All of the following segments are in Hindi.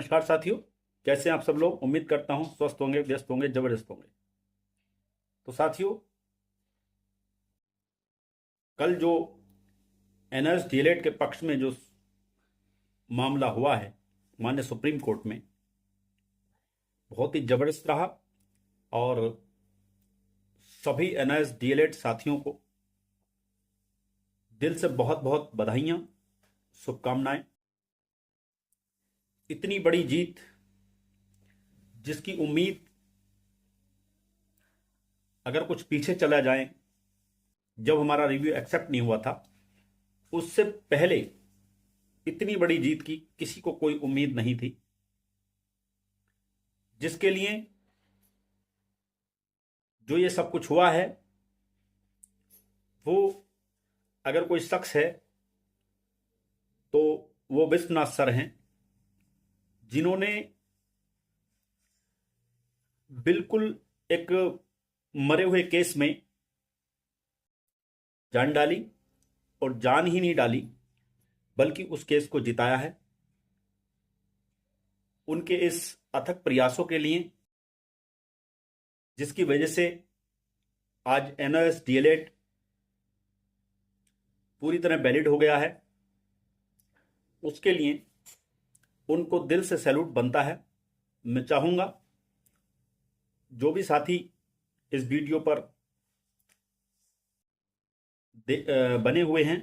नमस्कार साथियों, कैसे हैं आप सब लोग। उम्मीद करता हूं स्वस्थ होंगे, व्यस्त होंगे, जबरदस्त होंगे। तो साथियों, कल जो एनएस डीएलएड के पक्ष में जो मामला हुआ है माननीय सुप्रीम कोर्ट में, बहुत ही जबरदस्त रहा। और सभी एनएस डीएलएड साथियों को दिल से बहुत बहुत बधाइयां, शुभकामनाएं। इतनी बड़ी जीत जिसकी उम्मीद अगर कुछ पीछे चला जाए, जब हमारा रिव्यू एक्सेप्ट नहीं हुआ था, उससे पहले इतनी बड़ी जीत की किसी को कोई उम्मीद नहीं थी। जिसके लिए जो ये सब कुछ हुआ है, वो अगर कोई शख्स है तो वो विश्वनाथ सर हैं, जिन्होंने बिल्कुल एक मरे हुए केस में जान डाली, और जान ही नहीं डाली बल्कि उस केस को जिताया है। उनके इस अथक प्रयासों के लिए, जिसकी वजह से आज एनएस डीएलएड पूरी तरह वैलिड हो गया है, उसके लिए उनको दिल से सैल्यूट बनता है। मैं चाहूंगा जो भी साथी इस वीडियो पर बने हुए हैं,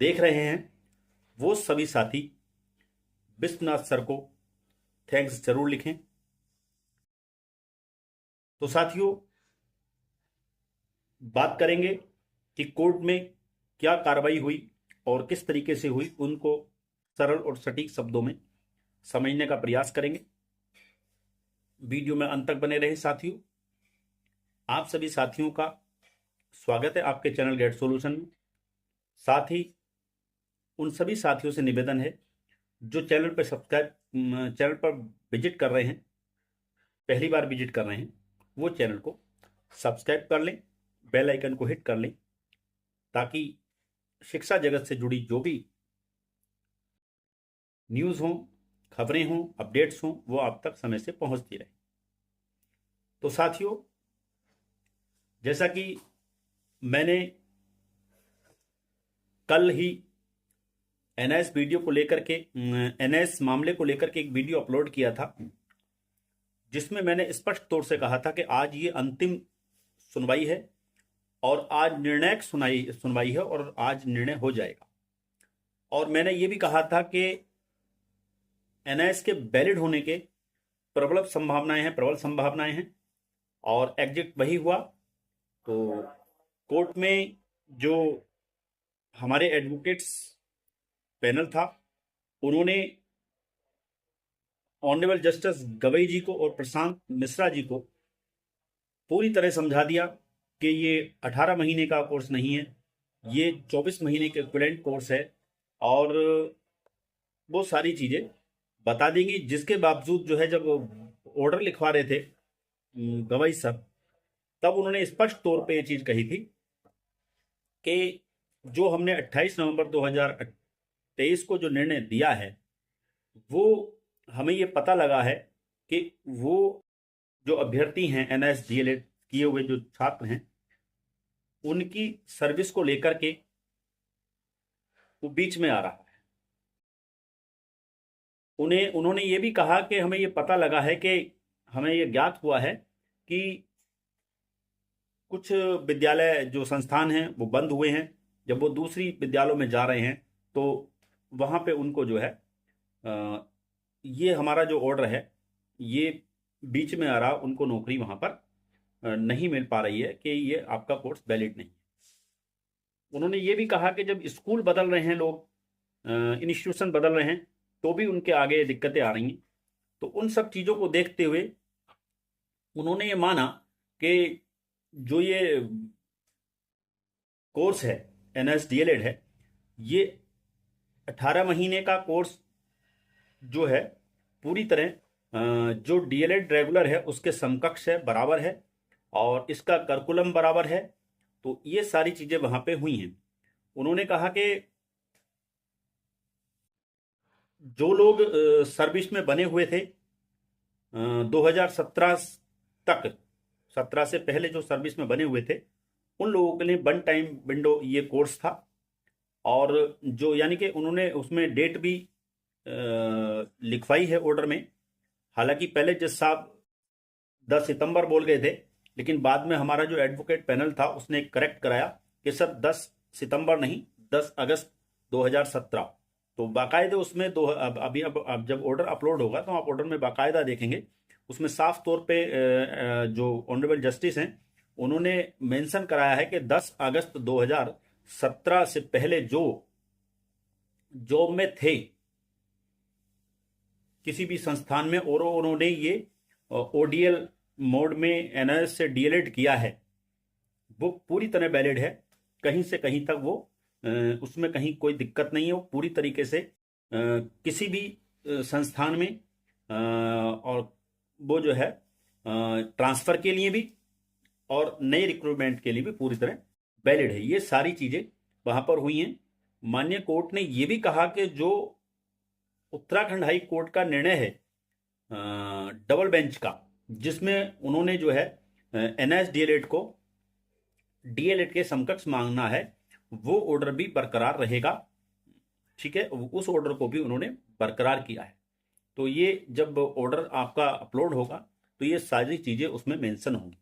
देख रहे हैं, वो सभी साथी विश्वनाथ सर को थैंक्स जरूर लिखें। तो साथियों, बात करेंगे कि कोर्ट में क्या कार्रवाई हुई और किस तरीके से हुई, उनको सरल और सटीक शब्दों में समझने का प्रयास करेंगे। वीडियो में अंत तक बने रहे साथियों। आप सभी साथियों का स्वागत है आपके चैनल गेट सॉल्यूशन में। साथ ही उन सभी साथियों से निवेदन है जो चैनल पर विजिट कर रहे हैं, पहली बार विजिट कर रहे हैं, वो चैनल को सब्सक्राइब कर लें, बेल आइकन को हिट कर लें, ताकि शिक्षा जगत से जुड़ी जो भी न्यूज़ हों, खबरें हों, अपडेट्स हों, वो आप तक समय से पहुंचती रहे। तो साथियों, जैसा कि मैंने कल ही एनएस मामले को लेकर के एक वीडियो अपलोड किया था, जिसमें मैंने स्पष्ट तौर से कहा था कि आज ये अंतिम सुनवाई है और आज निर्णायक सुनवाई है और आज निर्णय हो जाएगा। और मैंने ये भी कहा था कि एनएस के वैलिड होने के प्रबल संभावनाएं हैं और एग्जिट वही हुआ। तो कोर्ट में जो हमारे एडवोकेट्स पैनल था, उन्होंने ऑनरेबल जस्टिस गवई जी को और प्रशांत मिश्रा जी को पूरी तरह समझा दिया कि ये 18 महीने का कोर्स नहीं है, ये 24 महीने के इक्विवेलेंट कोर्स है, और वो सारी चीज़ें बता देंगी। जिसके बावजूद जो है, जब ऑर्डर लिखवा रहे थे गवई सर, तब उन्होंने स्पष्ट तौर पे ये चीज़ कही थी कि जो हमने 28 नवंबर 2023 को जो निर्णय दिया है, वो हमें ये पता लगा है कि वो जो अभ्यर्थी हैं, एनएस डीएलएड किए हुए जो छात्र हैं, उनकी सर्विस को लेकर के वो बीच में आ रहा है। उन्होंने ये भी कहा कि हमें ये पता लगा है कि हमें ये ज्ञात हुआ है कि कुछ विद्यालय जो संस्थान हैं वो बंद हुए हैं। जब वो दूसरी विद्यालयों में जा रहे हैं तो वहाँ पे उनको जो है ये हमारा जो ऑर्डर है, ये बीच में आ रहा, उनको नौकरी वहाँ पर नहीं मिल पा रही है कि ये आपका कोर्स वैलिड नहीं है। उन्होंने ये भी कहा कि जब स्कूल बदल रहे हैं लोग, इंस्टीट्यूशन बदल रहे हैं, तो भी उनके आगे दिक्कतें आ रही हैं। तो उन सब चीज़ों को देखते हुए उन्होंने ये माना कि जो ये कोर्स है, एनएस डीएलएड है, ये 18 महीने का कोर्स जो है पूरी तरह जो डीएलएड रेगुलर है उसके समकक्ष है, बराबर है, और इसका करिकुलम बराबर है। तो ये सारी चीज़ें वहाँ पे हुई हैं। उन्होंने कहा कि जो लोग सर्विस में बने हुए थे 2017 तक, 17 से पहले जो सर्विस में बने हुए थे, उन लोगों के लिए वन टाइम विंडो ये कोर्स था। और जो यानी कि उन्होंने उसमें डेट भी लिखवाई है ऑर्डर में। हालांकि पहले जज साहब 10 सितंबर बोल गए थे, लेकिन बाद में हमारा जो एडवोकेट पैनल था उसने करेक्ट कराया कि सर 10 सितंबर नहीं, 10 अगस्त 2017। तो बाकायदे उसमें अब जब ऑर्डर अपलोड होगा तो आप ऑर्डर में बाकायदा देखेंगे, उसमें साफ तौर पे जो ऑनरेबल जस्टिस हैं उन्होंने मेंशन कराया है कि 10 अगस्त 2017 से पहले जो जॉब में थे किसी भी संस्थान में और उन्होंने ये ओडीएल मोड में एनएस से डीएलएड किया है, वो पूरी तरह वैलिड है। कहीं से कहीं तक वो उसमें कहीं कोई दिक्कत नहीं है। वो पूरी तरीके से किसी भी संस्थान में और वो जो है ट्रांसफर के लिए भी और नए रिक्रूटमेंट के लिए भी पूरी तरह वैलिड है। ये सारी चीजें वहां पर हुई हैं। माननीय कोर्ट ने ये भी कहा कि जो उत्तराखंड हाई कोर्ट का निर्णय है डबल बेंच का, जिसमें उन्होंने जो है एनएस डीएलएड को डीएलएड के समकक्ष मांगना है, वो ऑर्डर भी बरकरार रहेगा। ठीक है, उस ऑर्डर को भी उन्होंने बरकरार किया है। तो ये जब ऑर्डर आपका अपलोड होगा तो ये सारी चीजें उसमें मेंशन होंगी।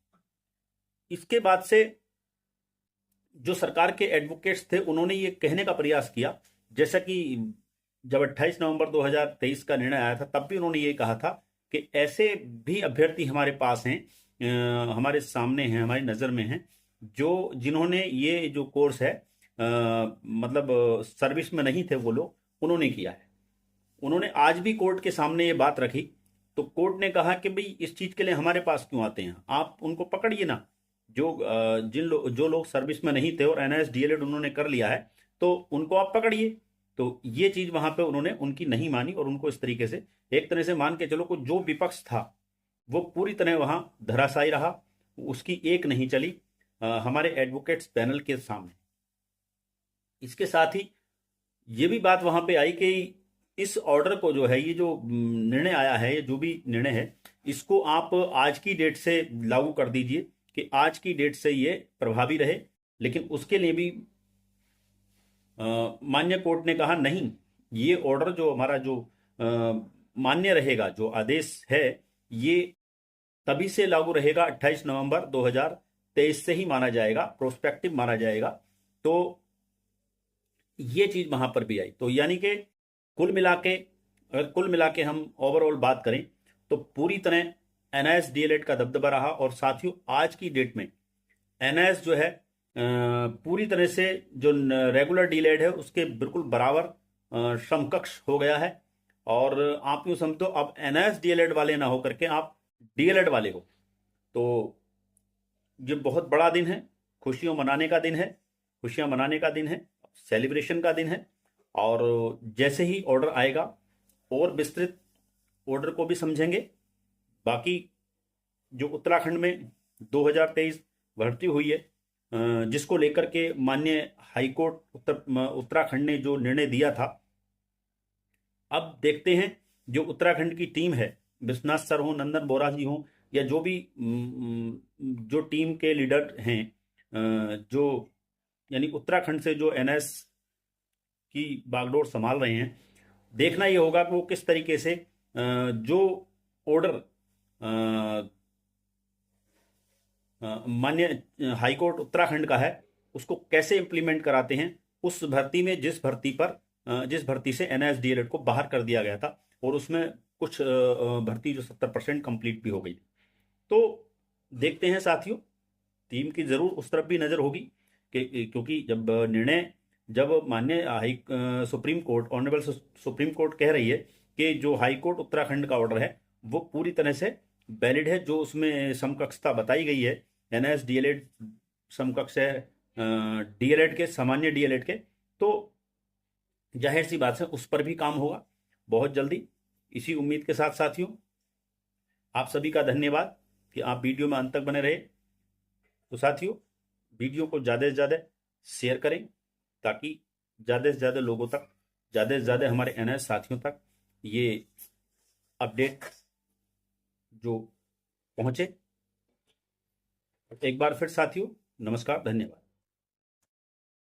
इसके बाद से जो सरकार के एडवोकेट्स थे उन्होंने ये कहने का प्रयास किया, जैसा कि जब 28 नवंबर 2023 का निर्णय आया था तब भी उन्होंने ये कहा था कि ऐसे भी अभ्यर्थी हमारे पास हैं, हमारे सामने हैं, हमारी नज़र में हैं, जो जिन्होंने ये जो कोर्स है मतलब सर्विस में नहीं थे वो लोग, उन्होंने किया है। उन्होंने आज भी कोर्ट के सामने ये बात रखी, तो कोर्ट ने कहा कि भाई इस चीज़ के लिए हमारे पास क्यों आते हैं, आप उनको पकड़िए ना। जो लोग सर्विस में नहीं थे और एनआईएस डीएलएड उन्होंने कर लिया है तो उनको आप पकड़िए। तो ये चीज वहां पे उन्होंने उनकी नहीं मानी और उनको इस तरीके से एक तरह से मान के चलो को जो विपक्ष था वो पूरी तरह वहां धराशायी रहा, उसकी एक नहीं चली हमारे एडवोकेट्स पैनल के सामने। इसके साथ ही ये भी बात वहां पे आई कि इस ऑर्डर को जो है, ये जो निर्णय आया है, ये जो भी निर्णय है, इसको आप आज की डेट से लागू कर दीजिए कि आज की डेट से ये प्रभावी रहे। लेकिन उसके लिए भी मान्य कोर्ट ने कहा नहीं, ये ऑर्डर जो हमारा जो मान्य रहेगा, जो आदेश है, ये तभी से लागू रहेगा 28 नवंबर 2023 से ही माना जाएगा, प्रोस्पेक्टिव माना जाएगा। तो ये चीज वहां पर भी आई। तो यानी कि कुल मिला के हम ओवरऑल बात करें तो पूरी तरह एनआईएस डीएलएड का दबदबा रहा। और साथियों आज की डेट में एनआईएस जो है पूरी तरह से जो रेगुलर डीएलएड है उसके बिल्कुल बराबर समकक्ष हो गया है। और आप यूं समझो अब एनआईएस डीएलएड वाले ना हो करके आप डीएलएड वाले हो, तो ये बहुत बड़ा दिन है, खुशियां मनाने का दिन है, खुशियां मनाने का दिन है, सेलिब्रेशन का दिन है। और जैसे ही ऑर्डर आएगा और विस्तृत ऑर्डर को भी समझेंगे। बाकी जो उत्तराखंड में 2023 भर्ती हुई है, जिसको लेकर के माननीय हाईकोर्ट उत्तराखंड ने जो निर्णय दिया था, अब देखते हैं जो उत्तराखंड की टीम है, विश्वनाथ सर हो, नंदन बोरा जी हो, या जो भी जो टीम के लीडर हैं, जो यानी उत्तराखंड से जो एनएस की बागडोर संभाल रहे हैं, देखना ये होगा कि वो किस तरीके से जो ऑर्डर माननीय हाईकोर्ट उत्तराखंड का है उसको कैसे इंप्लीमेंट कराते हैं उस भर्ती में, जिस भर्ती से एनआईएस डीएलएड को बाहर कर दिया गया था। और उसमें कुछ भर्ती जो 70% कंप्लीट भी हो गई। तो देखते हैं साथियों, टीम की जरूर उस तरफ भी नजर होगी कि क्योंकि जब माननीय supreme court, honourable supreme court कह रही है कि जो हाई कोर्ट उत्तराखंड का ऑर्डर है वो पूरी तरह से वैलिड है, जो उसमें समकक्षता बताई गई है, एनआईएस डीएलएड समकक्ष है डीएलएड के, सामान्य डीएलएड के, तो जाहिर सी बात है उस पर भी काम होगा बहुत जल्दी। इसी उम्मीद के साथ साथियों, आप सभी का धन्यवाद कि आप वीडियो में अंत तक बने रहे। तो साथियों, वीडियो को ज़्यादा से ज़्यादा शेयर करें ताकि ज़्यादा से ज़्यादा लोगों तक, ज़्यादा से ज़्यादा हमारे एनआईएस साथियों तक ये अपडेट जो पहुंचे। एक बार फिर साथियों, नमस्कार, धन्यवाद।